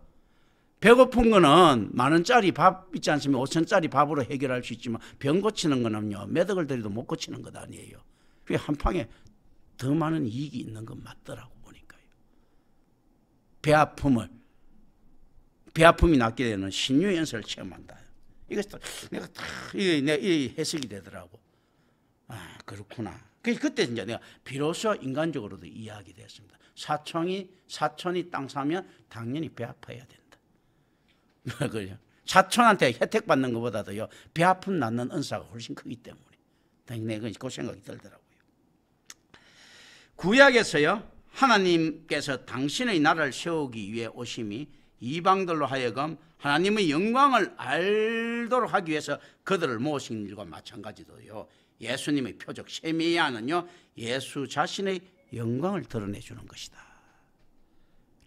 배고픈 거는 10,000원짜리 밥 있지 않습니까? 5,000원짜리 밥으로 해결할 수 있지만 병 고치는 거는요, 몇 억을 들여도 못 고치는 것 아니에요. 그게 한 방에 더 많은 이익이 있는 건 맞더라고 보니까요. 배아픔이 낫게 되는 신유연설을 체험한다. 이것도 내가 다 이 해석이 되더라고. 아, 그렇구나. 그때 이제 내가 비로소 인간적으로도 이해하게 됐습니다. 사촌이 땅 사면 당연히 배 아파야 된다. 그래요. 사촌한테 혜택 받는 것보다도요, 배 아픔 낫는 은사가 훨씬 크기 때문에 당연히 그 생각이 들더라고요. 구약에서요, 하나님께서 당신의 나라를 세우기 위해 오심이 이방들로 하여금 하나님의 영광을 알도록 하기 위해서 그들을 모신 일과 마찬가지도요, 예수님의 표적 세미야는요, 예수 자신의 영광을 드러내주는 것이다.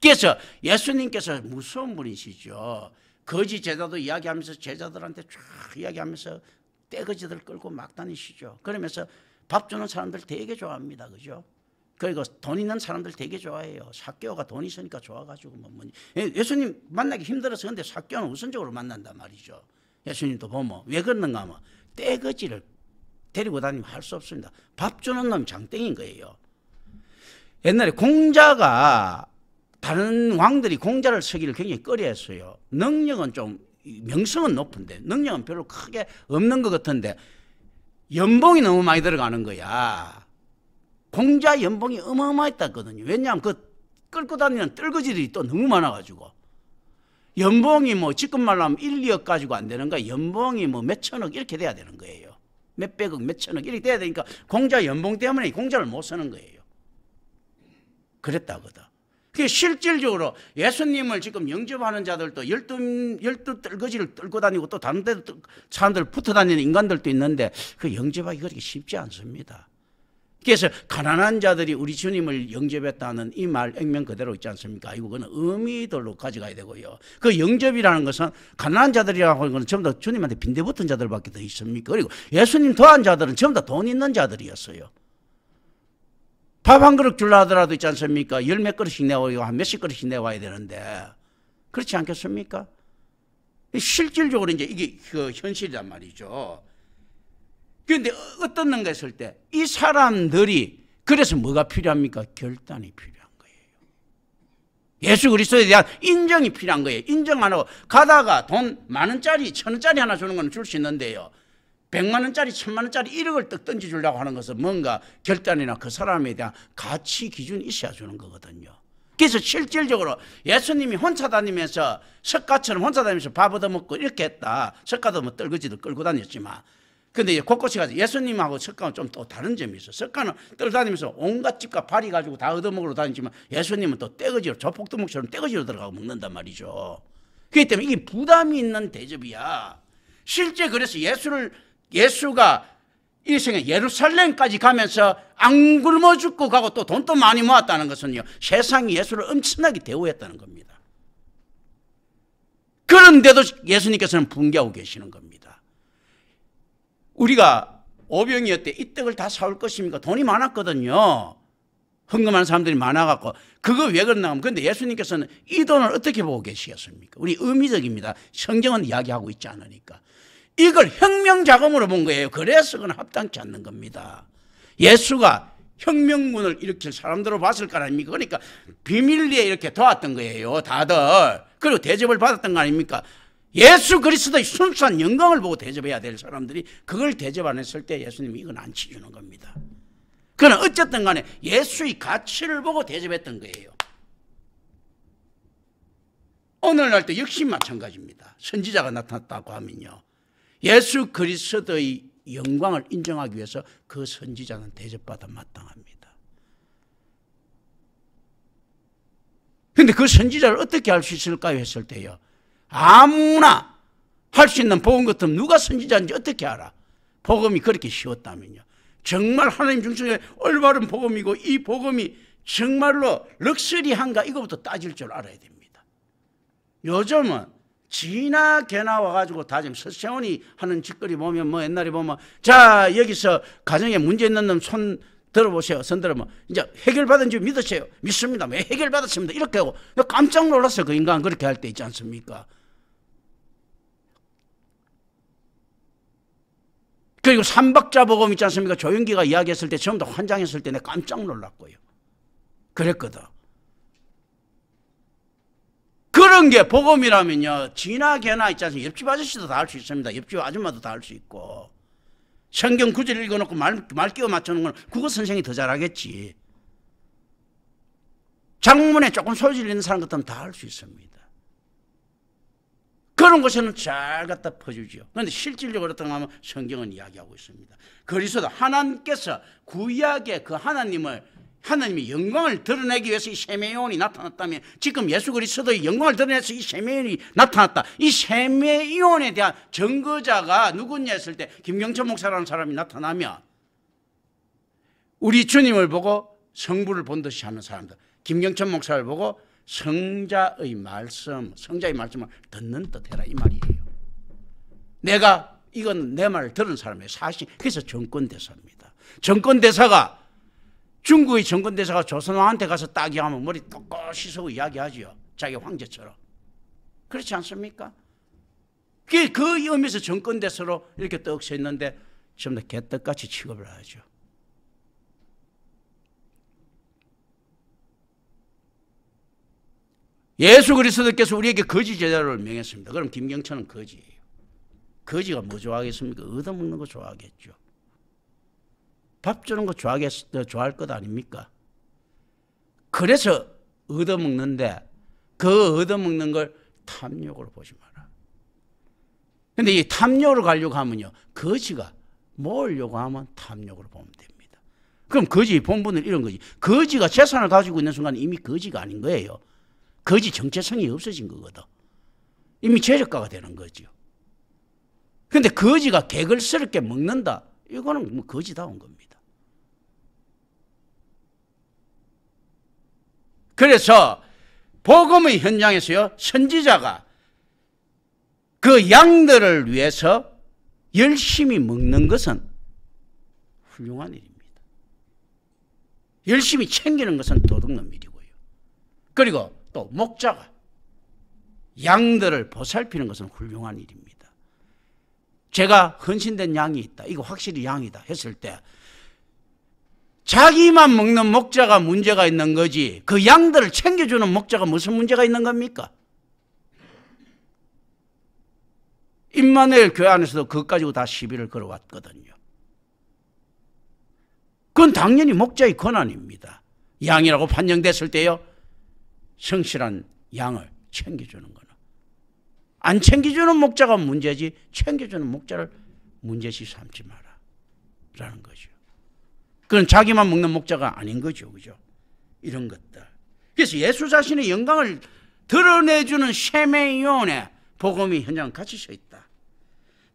그래서 예수님께서 무서운 분이시죠. 거지 제자도 이야기하면서 제자들한테 쫙 이야기하면서 떼거지들 끌고 막 다니시죠. 그러면서 밥 주는 사람들 되게 좋아합니다. 그죠? 그리고 돈 있는 사람들 되게 좋아해요. 삭개오가 돈 있으니까 좋아가지고 예수님 만나기 힘들어서 근데 삭개오는 우선적으로 만난단 말이죠. 예수님도 보면 왜 그러는가 하면 떼거지를 데리고 다니면 할 수 없습니다. 밥 주는 놈 장땡인 거예요. 옛날에 공자가 다른 왕들이 공자를 서기를 굉장히 꺼려했어요. 능력은 좀 명성은 높은데 능력은 별로 크게 없는 것 같은데 연봉이 너무 많이 들어가는 거야. 공자 연봉이 어마어마했다거든요. 왜냐하면 그 끌고 다니는 뜰거지들이 또 너무 많아가지고 연봉이 뭐 지금 말로 하면 1, 2억 가지고 안 되는 거야. 연봉이 뭐 몇천억 이렇게 돼야 되는 거예요. 몇백억, 몇천억 이렇게 돼야 되니까 공자 연봉 때문에 공자를 못 쓰는 거예요. 그랬다거든. 그 실질적으로 예수님을 지금 영접하는 자들도 열두 뜰거지를 끌고 다니고 또 다른 데 사람들 붙어 다니는 인간들도 있는데 그 영접하기 그렇게 쉽지 않습니다. 그래서 가난한 자들이 우리 주님을 영접했다는 이 말 액면 그대로 있지 않습니까? 이거는 의미들로 가져가야 되고요. 그 영접이라는 것은 가난한 자들이라고 하는 것은 전부 다 주님한테 빈대 붙은 자들밖에 더 있습니까? 그리고 예수님 더한 자들은 전부 다 돈 있는 자들이었어요. 밥 한 그릇 주려 하더라도 있지 않습니까? 열 몇 그릇씩 내와요. 한 몇십 그릇씩 내와야 되는데 그렇지 않겠습니까? 실질적으로 이제 이게 그 현실이란 말이죠. 그런데 어떤 뭔가 했을 때 이 사람들이 그래서 뭐가 필요합니까? 결단이 필요한 거예요. 예수 그리스도에 대한 인정이 필요한 거예요. 인정 안 하고 가다가 돈 10,000원짜리 1,000원짜리 하나 주는 건 줄 수 있는데요, 100만원짜리 1,000만원짜리 1억을 떡 던져주려고 하는 것은 뭔가 결단이나 그 사람에 대한 가치 기준이 있어야 주는 거거든요. 그래서 실질적으로 예수님이 혼자 다니면서 석가처럼 혼자 다니면서 밥 얻어먹고 이렇게 했다. 석가도 뭐 떨거지도 끌고 다녔지만 근데 이제 곳곳에 가서 예수님하고 석가는 좀 또 다른 점이 있어. 석가는 떨다니면서 온갖 집과 발이 가지고 다 얻어먹으러 다니지만 예수님은 또 떼거지로 조폭두목처럼 떼거지로 들어가고 먹는단 말이죠. 그렇기 때문에 이게 부담이 있는 대접이야. 실제 그래서 예수가 이 생에 예루살렘까지 가면서 안 굶어 죽고 가고 또 돈도 많이 모았다는 것은요, 세상이 예수를 엄청나게 대우했다는 겁니다. 그런데도 예수님께서는 분개하고 계시는 겁니다. 우리가 오병이었대 이 떡을 다 사올 것입니까? 돈이 많았거든요. 헌금하는 사람들이 많아갖고. 그거 왜 그러나 하면, 근데 예수님께서는 이 돈을 어떻게 보고 계시겠습니까? 우리 의미적입니다. 성경은 이야기하고 있지 않으니까. 이걸 혁명 자금으로 본 거예요. 그래서 그건 합당치 않는 겁니다. 예수가 혁명군을 일으킬 사람들로 봤을 거 아닙니까? 그러니까 비밀리에 이렇게 도왔던 거예요, 다들. 그리고 대접을 받았던 거 아닙니까? 예수 그리스도의 순수한 영광을 보고 대접해야 될 사람들이 그걸 대접 안 했을 때 예수님이 이건 안 치주는 겁니다. 그러나 어쨌든 간에 예수의 가치를 보고 대접했던 거예요. 오늘날도 역시 마찬가지입니다. 선지자가 나타났다고 하면요, 예수 그리스도의 영광을 인정하기 위해서 그 선지자는 대접받아 마땅합니다. 그런데 그 선지자를 어떻게 알 수 있을까요? 했을 때요, 아무나 할 수 있는 복음 같으면 누가 선지자인지 어떻게 알아? 복음이 그렇게 쉬웠다면요. 정말 하나님 중심에 올바른 복음이고 이 복음이 정말로 럭셔리한가 이거부터 따질 줄 알아야 됩니다. 요즘은 지나 개나 와가지고 다 지금 서세원이 하는 짓거리 보면 뭐 옛날에 보면 자 여기서 가정에 문제 있는 놈 손 들어보세요. 손 들어보면 이제 해결받은 줄 믿으세요. 믿습니다. 왜 해결받았습니다. 이렇게 하고 깜짝 놀랐어요. 그 인간 그렇게 할 때 있지 않습니까? 그리고 삼박자 복음 있지 않습니까? 조영기가 이야기했을 때 처음부터 환장했을 때 내가 깜짝 놀랐고요. 그랬거든. 그런 게 복음이라면요. 지나 개나 있지 않습니까? 옆집 아저씨도 다 할 수 있습니다. 옆집 아줌마도 다 할 수 있고. 성경 구절 읽어놓고 말 끼워 맞추는 건 국어 선생이 더 잘하겠지. 장문에 조금 소리 지르는 사람 같으면 다 할 수 있습니다. 그런 것에는 잘 갖다 퍼주죠. 그런데 실질적으로 어떤 하면 성경은 이야기하고 있습니다. 그리스도 하나님께서 구약의 그 하나님의 영광을 드러내기 위해서 이 세메온이 나타났다면 지금 예수 그리스도의 영광을 드러내서 이 세메온이 나타났다. 이 세메온에 대한 증거자가 누구냐 했을 때 김경천 목사라는 사람이 나타나면 우리 주님을 보고 성부를 본 듯이 하는 사람들, 김경천 목사를 보고 성자의 말씀을 듣는 듯 해라 이 말이에요. 내가 이건 내 말을 들은 사람이에요. 사실 그래서 정권대사입니다. 정권대사가 중국의 정권대사가 조선왕한테 가서 딱 하면 머리 똑똑히 서고 이야기하죠. 자기 황제처럼. 그렇지 않습니까? 그 의미에서 정권대사로 이렇게 떡 서 있는데 전부 다 개떡같이 취급을 하죠. 예수 그리스도께서 우리에게 거지 제자를 명했습니다. 그럼 김경천은 거지예요. 거지가 뭐 좋아하겠습니까? 얻어먹는 거 좋아하겠죠. 밥 주는 거 좋아할 것 아닙니까? 그래서 얻어먹는데 그 얻어먹는 걸 탐욕으로 보지 마라. 근데 이 탐욕으로 가려고 하면요. 거지가 모으려고 하면 탐욕으로 보면 됩니다. 그럼 거지의 본분은 이런 거지. 거지가 재산을 가지고 있는 순간 이미 거지가 아닌 거예요. 거지 정체성이 없어진 거거든. 이미 죄력가가 되는 거죠. 그런데 거지가 개걸스럽게 먹는다. 이거는 뭐 거지다운 겁니다. 그래서 복음의 현장에서요. 선지자가 그 양들을 위해서 열심히 먹는 것은 훌륭한 일입니다. 열심히 챙기는 것은 도둑놈 일이고요. 그리고 또 목자가 양들을 보살피는 것은 훌륭한 일입니다. 제가 헌신된 양이 있다. 이거 확실히 양이다 했을 때 자기만 먹는 목자가 문제가 있는 거지 그 양들을 챙겨주는 목자가 무슨 문제가 있는 겁니까? 임마누엘 교회 안에서도 그것 가지고 다 시비를 걸어왔거든요. 그건 당연히 목자의 권한입니다. 양이라고 판정됐을 때요. 성실한 양을 챙겨주는 거는. 안 챙겨주는 목자가 문제지 챙겨주는 목자를 문제시 삼지 마라 라는 거죠. 그건 자기만 먹는 목자가 아닌 거죠. 그죠? 이런 것들. 그래서 예수 자신의 영광을 드러내주는 쉐메이온의 복음이 현장에 같이 서 있다.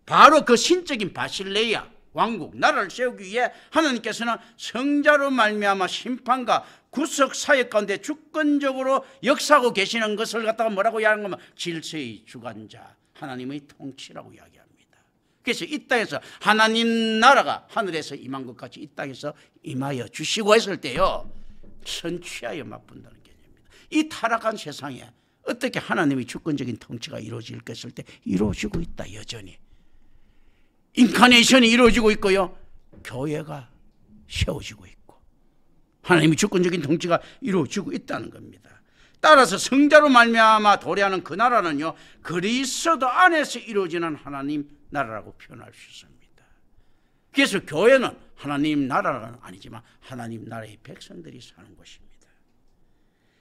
바로 그 신적인 바실레야 왕국 나라를 세우기 위해 하나님께서는 성자로 말미암아 심판과 구속 사역 가운데 주권적으로 역사하고 계시는 것을 갖다가 뭐라고 이야기하는 거면 질서의 주관자 하나님의 통치라고 이야기합니다. 그래서 이 땅에서 하나님 나라가 하늘에서 임한 것 같이 이 땅에서 임하여 주시고 했을 때요. 선취하여 맛본다는 개념입니다. 이 타락한 세상에 어떻게 하나님의 주권적인 통치가 이루어질 것일 때 이루어지고 있다. 여전히. 인카네이션이 이루어지고 있고요. 교회가 세워지고 있고 하나님의 주권적인 통치가 이루어지고 있다는 겁니다. 따라서 성자로 말미암아 도래하는 그 나라는요. 그리스도 안에서 이루어지는 하나님 나라라고 표현할 수 있습니다. 그래서 교회는 하나님 나라는 아니지만 하나님 나라의 백성들이 사는 곳입니다.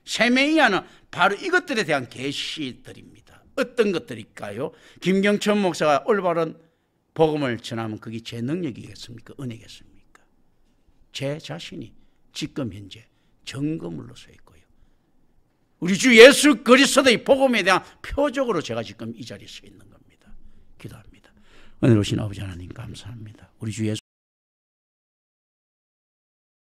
세메이아는 바로 이것들에 대한 계시들입니다. 어떤 것들일까요? 김경천 목사가 올바른 복음을 전하면 그게 제 능력이겠습니까? 은혜겠습니까? 제 자신이 지금 현재 증거물로 서 있고요. 우리 주 예수 그리스도의 복음에 대한 표적으로 제가 지금 이 자리에 서 있는 겁니다. 기도합니다. 은혜로우신 아버지 하나님 감사합니다. 우리 주 예수